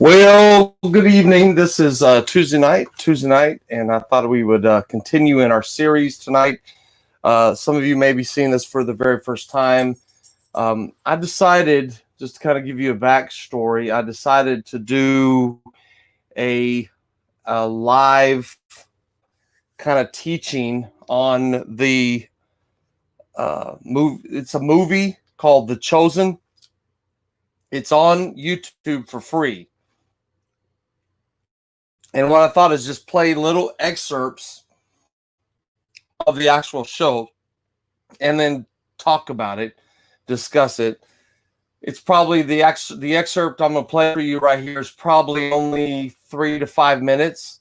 Well, good evening. This is Tuesday night, and I thought we would continue in our series tonight. Some of you may be seeing this for the very first time. I decided, just to kind of give you a backstory, I decided to do a live kind of teaching on the movie. It's a movie called The Chosen. It's on YouTube for free. And what I thought is just play little excerpts of the actual show and then talk about it, discuss it. It's probably the excerpt I'm going to play for you right here is probably only 3 to 5 minutes,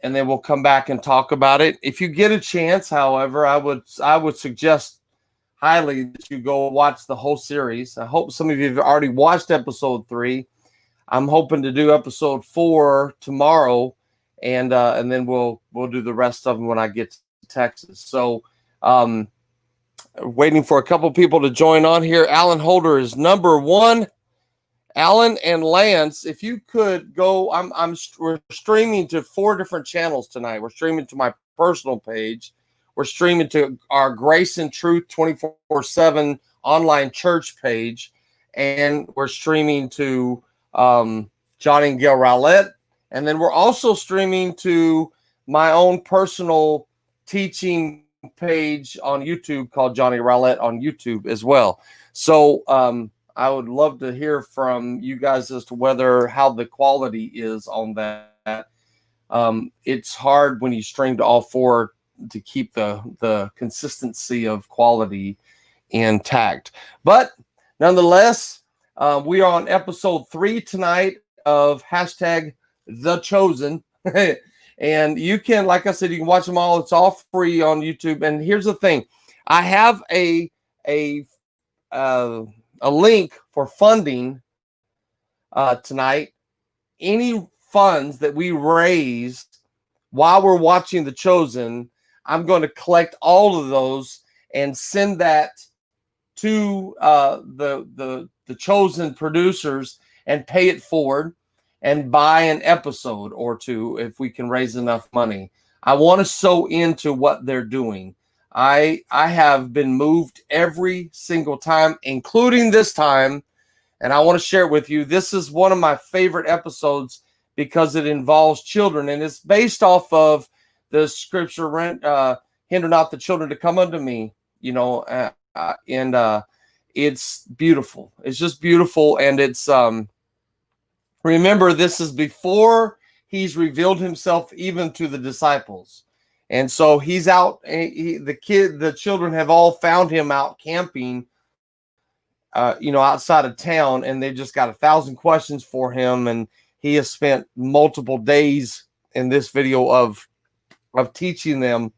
and then we'll come back and talk about it. If you get a chance, however, I would suggest highly that you go watch the whole series. I hope some of you have already watched episode 3. I'm hoping to do episode 4 tomorrow, and then we'll do the rest of them when I get to Texas. So, waiting for a couple people to join on here. Alan Holder is number 1. Alan and Lance, if you could go, we're streaming to 4 different channels tonight. We're streaming to my personal page. We're streaming to our Grace and Truth 24/7 online church page, and we're streaming to Johnny and Gail Rowlett, and then we're also streaming to my own personal teaching page on YouTube called Johnny Rowlett on YouTube as well. So I would love to hear from you guys as to how the quality is on that. It's hard when you stream to all 4 to keep the consistency of quality intact, but nonetheless, we are on episode 3 tonight of #The Chosen. And you can, like I said, you can watch them all. It's all free on YouTube. And here's the thing. I have a link for funding tonight. Any funds that we raise while we're watching The Chosen, I'm going to collect all of those and send that to the Chosen producers and pay it forward and buy an episode or 2 if we can raise enough money. I want to sow into what they're doing. I have been moved every single time, including this time, and I want to share it with you. This is one of my favorite episodes because it involves children, and it's based off of the scripture, hinder not the children to come unto me, and it's beautiful. It's just beautiful. And it's, remember, this is before he's revealed himself even to the disciples. And so he's out, the children have all found him out camping, outside of town, and they just got 1,000 questions for him. And he has spent multiple days in this video of teaching them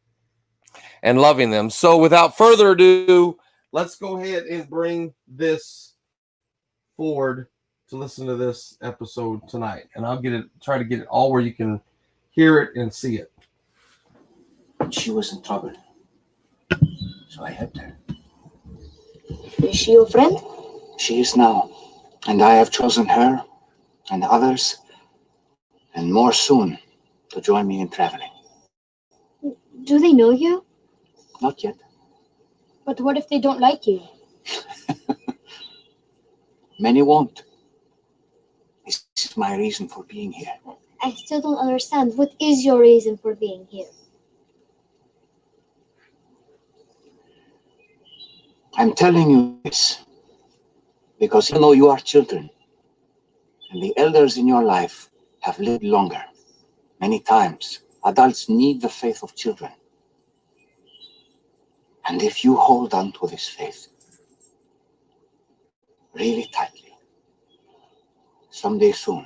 and loving them. So without further ado, let's go ahead and bring this forward to listen to this episode tonight. And I'll try to get it all where you can hear it and see it. She was in trouble, so I helped her. Is she your friend? She is now, and I have chosen her and others, and more soon, to join me in traveling. Do they know you? Not yet. But what if they don't like you? Many won't. This is my reason for being here. I still don't understand. What is your reason for being here? I'm telling you this because you know you are children, and the elders in your life have lived longer. Many times, adults need the faith of children. And if you hold on to this faith really tightly, someday soon,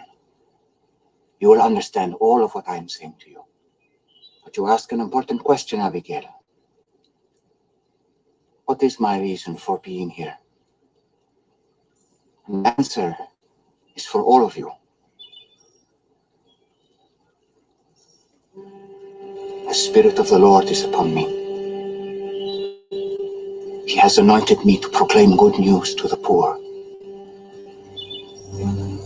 you will understand all of what I am saying to you. But you ask an important question, Abigail. What is my reason for being here? And the answer is for all of you. The Spirit of the Lord is upon me. He has anointed me to proclaim good news to the poor.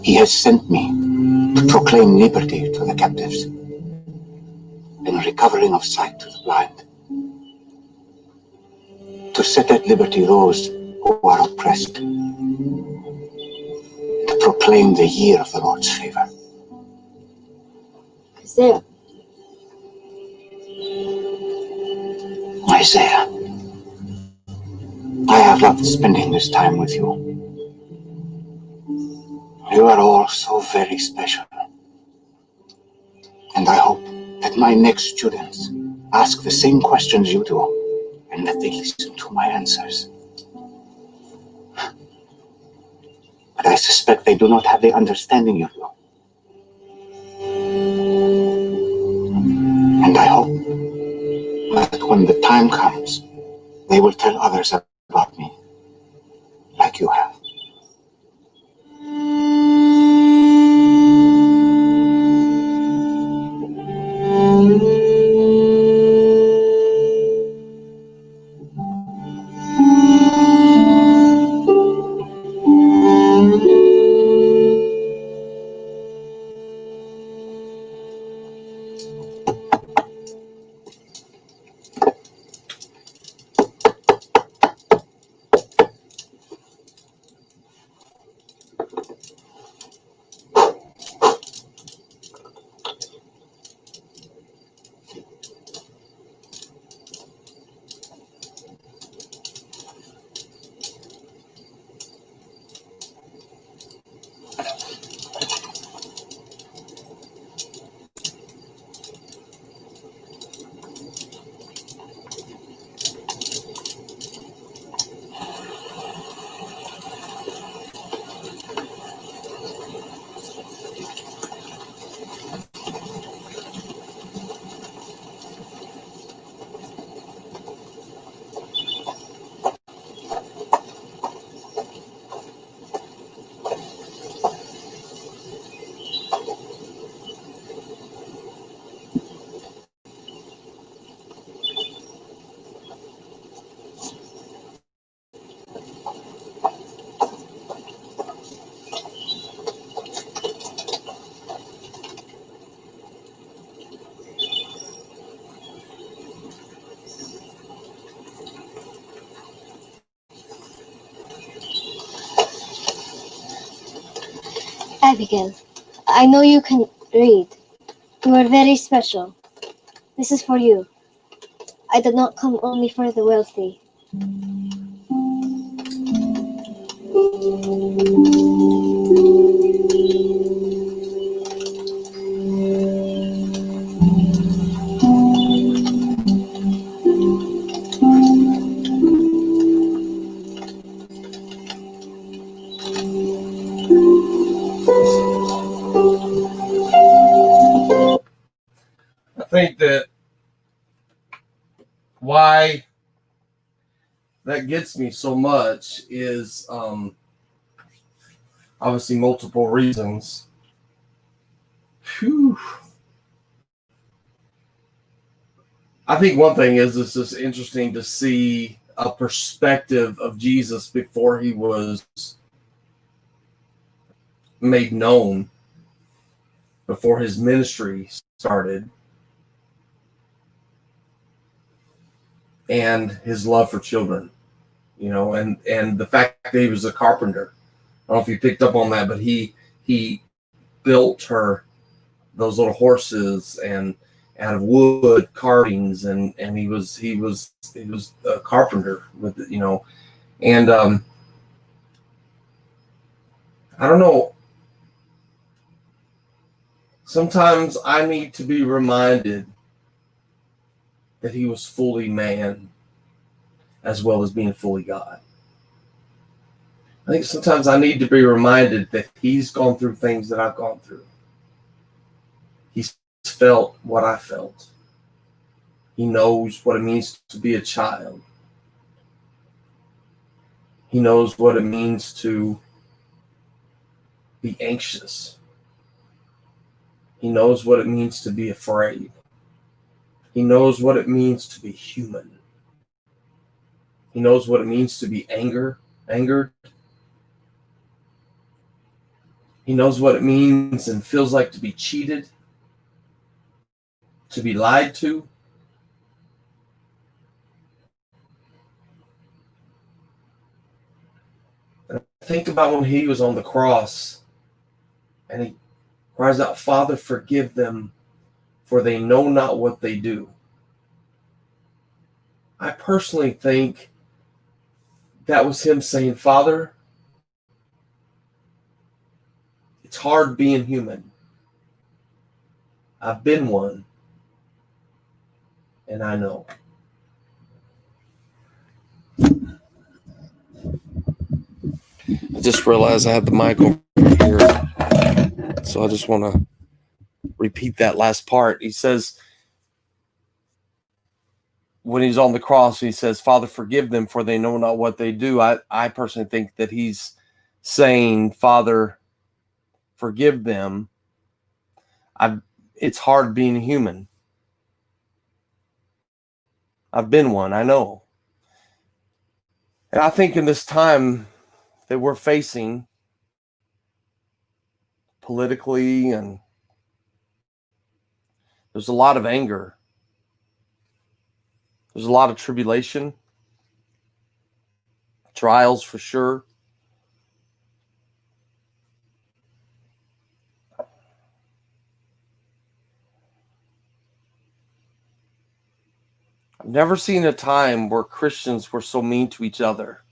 He has sent me to proclaim liberty to the captives and recovering of sight to the blind, to set at liberty those who are oppressed, to proclaim the year of the Lord's favor. Isaiah. Isaiah, I have loved spending this time with you. You are all so very special. And I hope that my next students ask the same questions you do, and that they listen to my answers. But I suspect they do not have the understanding you do. And I hope that when the time comes, they will tell others about me, like you have. Abigail, I know you can read. You are very special. This is for you. I did not come only for the wealthy. I think that why that gets me so much is obviously multiple reasons. Whew. I think one thing is it's just interesting to see a perspective of Jesus before he was made known, before his ministry started, and his love for children, and the fact that he was a carpenter. I don't know if you picked up on that, but he built her those little horses and out of wood carvings, and he was a carpenter with and I don't know. Sometimes I need to be reminded that he was fully man as well as being fully God. I think sometimes I need to be reminded that he's gone through things that I've gone through. He's felt what I felt. He knows what it means to be a child. He knows what it means to be anxious. He knows what it means to be afraid. He knows what it means to be human. He knows what it means to be angered. He knows what it means and feels like to be cheated, to be lied to. And I think about when he was on the cross and he cries out, Father, forgive them, for they know not what they do. I personally think that was him saying, Father, it's hard being human. I've been one, and I know. I just realized I had the mic over here, so I just want to repeat that last part. He says, when he's on the cross, he says, Father, forgive them, for they know not what they do. I personally think that he's saying, Father, forgive them. It's hard being human. I've been one, I know. And I think in this time that we're facing politically, and there's a lot of anger, there's a lot of tribulation, trials for sure. I've never seen a time where Christians were so mean to each other,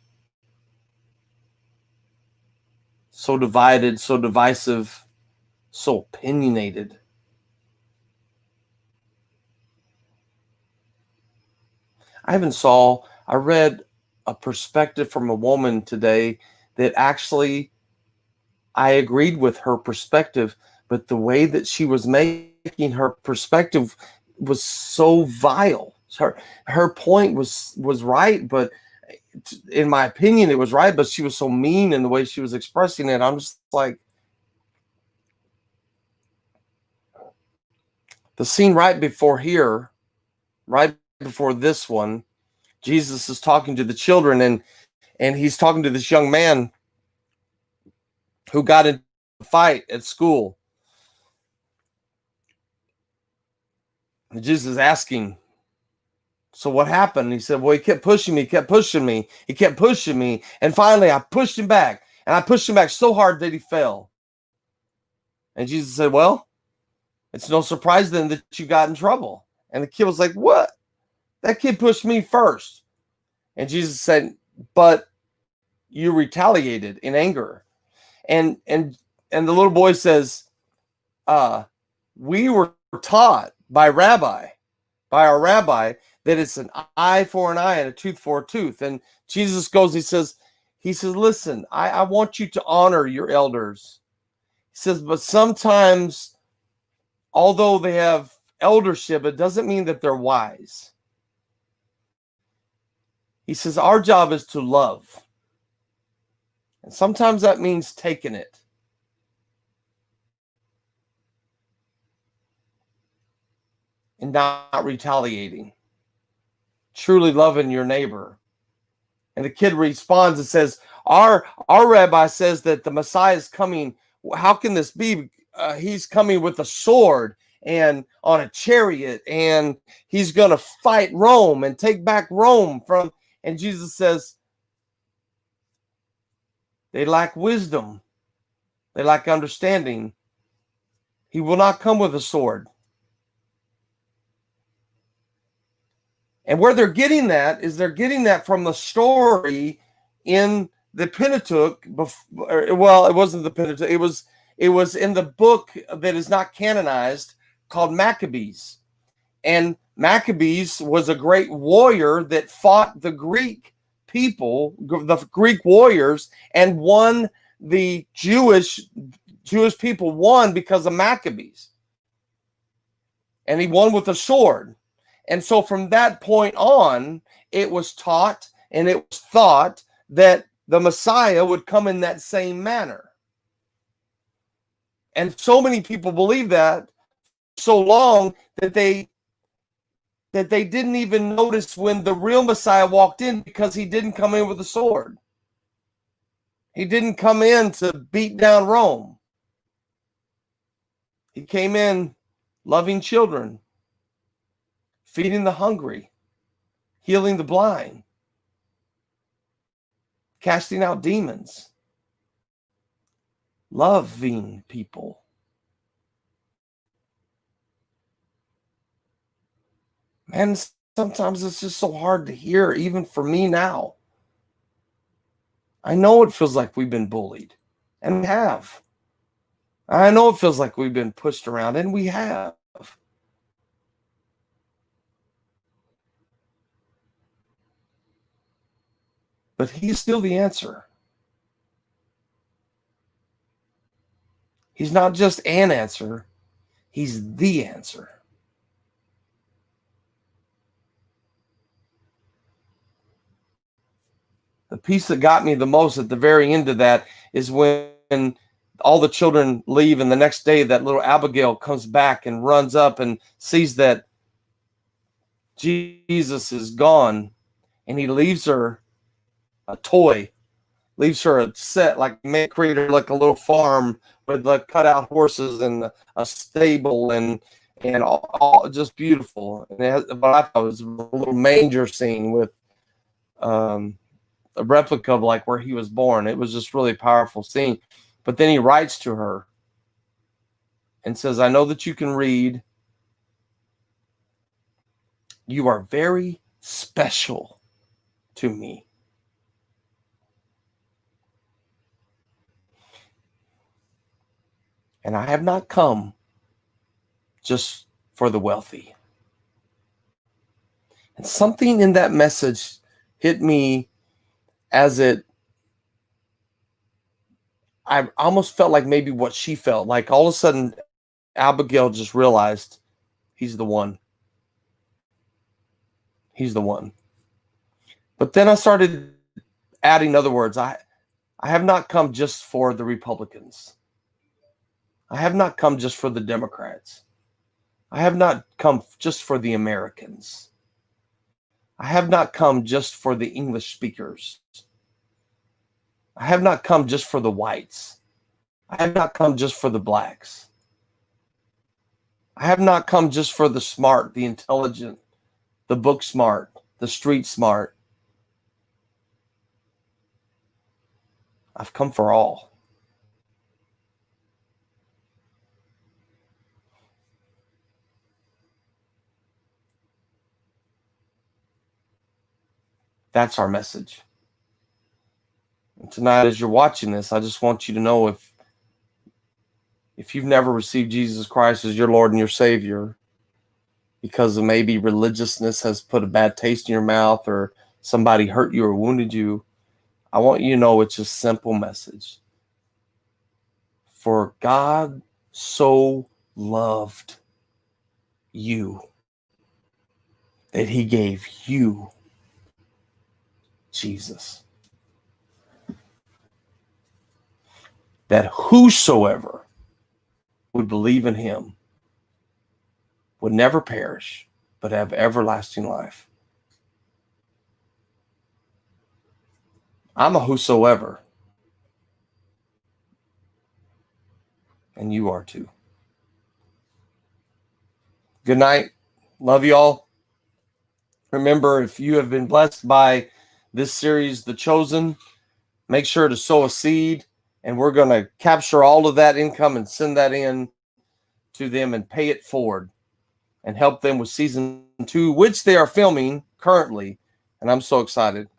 so divided, so divisive, so opinionated. I read a perspective from a woman today that actually I agreed with her perspective, but the way that she was making her perspective was so vile. Her point was right, but in my opinion, it was right, but she was so mean in the way she was expressing it. I'm just like, the scene right before here, right before this one, Jesus is talking to the children, and he's talking to this young man who got into a fight at school. And Jesus is asking, so what happened? He said, well, he kept pushing me, and finally I pushed him back, and I pushed him back so hard that he fell. And Jesus said, well, it's no surprise then that you got in trouble. And the kid was like, what? That kid pushed me first. And Jesus said, but you retaliated in anger. And the little boy says, we were taught by our rabbi, that it's an eye for an eye and a tooth for a tooth. And Jesus goes, he says, listen, I want you to honor your elders. He says, but sometimes, although they have eldership, it doesn't mean that they're wise. He says, our job is to love. And sometimes that means taking it. And not retaliating. Truly loving your neighbor. And the kid responds and says, our rabbi says that the Messiah is coming. How can this be? He's coming with a sword and on a chariot, and he's going to fight Rome and take back Rome from. And Jesus says, they lack wisdom. They lack understanding. He will not come with a sword. And where they're getting that is they're getting that from the story in the Pentateuch. Well, it wasn't the Pentateuch. It was in the book that is not canonized called Maccabees. And Maccabees was a great warrior that fought the Greek people, the Greek warriors, and won the Jewish people won because of Maccabees. And he won with a sword. And so from that point on, it was taught and it was thought that the Messiah would come in that same manner. And so many people believe that so long that they didn't even notice when the real Messiah walked in, because he didn't come in with a sword. He didn't come in to beat down Rome. He came in loving children, feeding the hungry, healing the blind, casting out demons, loving people. Man, sometimes it's just so hard to hear, even for me now. I know it feels like we've been bullied, and we have. I know it feels like we've been pushed around, and we have. But he's still the answer. He's not just an answer, he's the answer. The piece that got me the most at the very end of that is when all the children leave, and the next day that little Abigail comes back and runs up and sees that Jesus is gone, and he leaves her a toy, leaves her a set, like created her like a little farm with the cutout horses and a stable and all just beautiful. And it has, what I thought was a little manger scene with a replica of like where he was born. It was just really powerful scene. But then he writes to her and says, I know that you can read. You are very special to me. And I have not come just for the wealthy. And something in that message hit me as I almost felt like maybe what she felt. Like all of a sudden, Abigail just realized he's the one. He's the one. But then I started adding other words. I have not come just for the Republicans. I have not come just for the Democrats. I have not come just for the Americans. I have not come just for the English speakers. I have not come just for the whites. I have not come just for the blacks. I have not come just for the smart, the intelligent, the book smart, the street smart. I've come for all. That's our message. And tonight, as you're watching this, I just want you to know if you've never received Jesus Christ as your Lord and your Savior, because of maybe religiousness has put a bad taste in your mouth, or somebody hurt you or wounded you, I want you to know it's a simple message. For God so loved you that he gave you Jesus. That whosoever would believe in him would never perish, but have everlasting life. I'm a whosoever. And you are too. Good night. Love you all. Remember, if you have been blessed by this series, The Chosen, make sure to sow a seed, and we're going to capture all of that income and send that in to them and pay it forward and help them with season 2, which they are filming currently. And I'm so excited.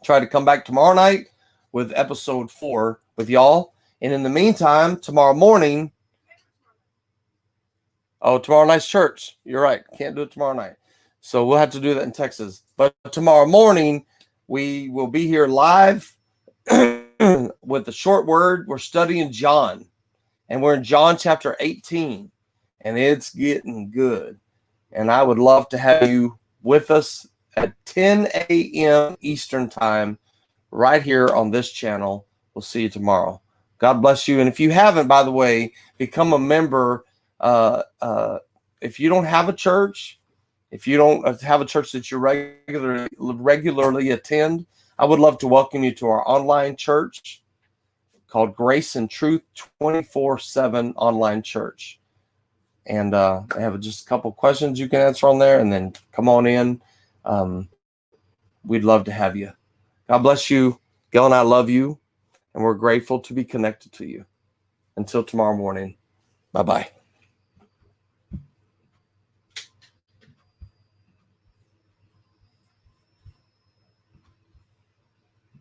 Try to come back tomorrow night with episode 4 with y'all. And in the meantime, tomorrow morning, tomorrow night's church. You're right. Can't do it tomorrow night. So we'll have to do that in Texas. But tomorrow morning, we will be here live with a short word. We're studying John. And we're in John chapter 18. And it's getting good. And I would love to have you with us at 10 a.m. Eastern time right here on this channel. We'll see you tomorrow. God bless you. And if you haven't, by the way, become a member. If you don't have a church, if you don't have a church that you regularly attend, I would love to welcome you to our online church called Grace and Truth 24/7 Online Church. And I have just a couple questions you can answer on there, and then come on in. We'd love to have you. God bless you. Gail and I love you, and we're grateful to be connected to you. Until tomorrow morning, bye-bye.